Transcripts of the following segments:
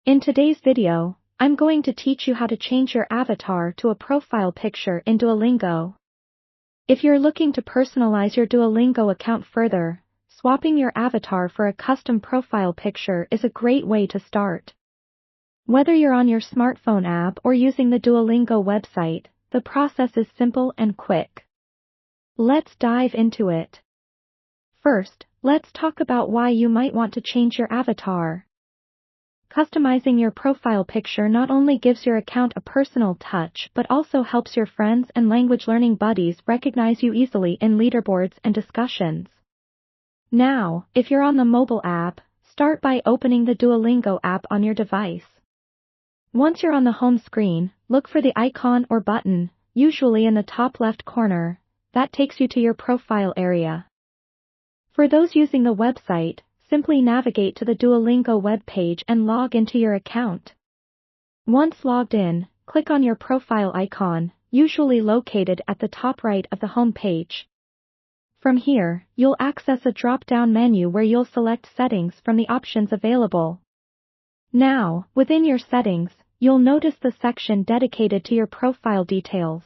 In today's video, I'm going to teach you how to change your avatar to a profile picture in Duolingo. If you're looking to personalize your Duolingo account further, swapping your avatar for a custom profile picture is a great way to start. Whether you're on your smartphone app or using the Duolingo website, the process is simple and quick. Let's dive into it. First, let's talk about why you might want to change your avatar. Customizing your profile picture not only gives your account a personal touch but also helps your friends and language learning buddies recognize you easily in leaderboards and discussions. Now, if you're on the mobile app, start by opening the Duolingo app on your device. Once you're on the home screen, look for the icon or button, usually in the top left corner, that takes you to your profile area. For those using the website, simply navigate to the Duolingo webpage and log into your account. Once logged in, click on your profile icon, usually located at the top right of the home page. From here, you'll access a drop-down menu where you'll select settings from the options available. Now, within your settings, you'll notice the section dedicated to your profile details.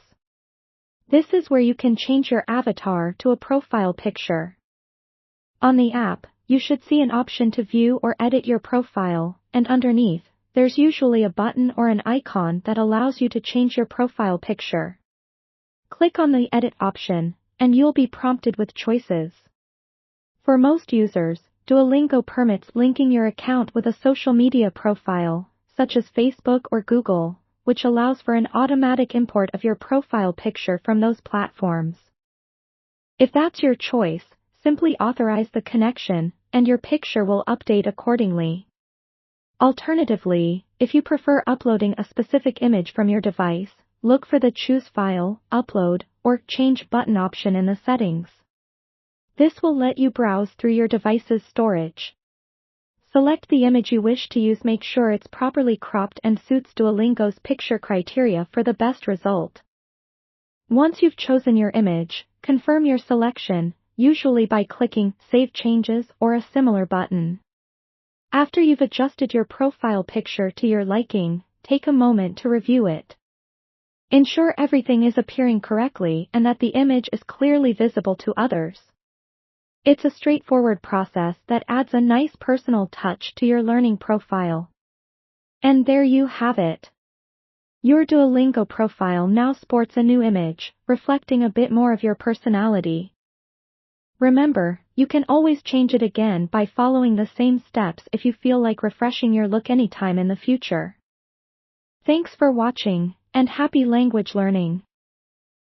This is where you can change your avatar to a profile picture. On the app, you should see an option to view or edit your profile, and underneath, there's usually a button or an icon that allows you to change your profile picture. Click on the Edit option, and you'll be prompted with choices. For most users, Duolingo permits linking your account with a social media profile, such as Facebook or Google, which allows for an automatic import of your profile picture from those platforms. If that's your choice, simply authorize the connection, and your picture will update accordingly. Alternatively, if you prefer uploading a specific image from your device, look for the Choose File, Upload, or Change button option in the settings. This will let you browse through your device's storage. Select the image you wish to use. Make sure it's properly cropped and suits Duolingo's picture criteria for the best result. Once you've chosen your image, confirm your selection, usually by clicking Save Changes or a similar button. After you've adjusted your profile picture to your liking, take a moment to review it. Ensure everything is appearing correctly and that the image is clearly visible to others. It's a straightforward process that adds a nice personal touch to your learning profile. And there you have it. Your Duolingo profile now sports a new image, reflecting a bit more of your personality. Remember, you can always change it again by following the same steps if you feel like refreshing your look anytime in the future. Thanks for watching, and happy language learning.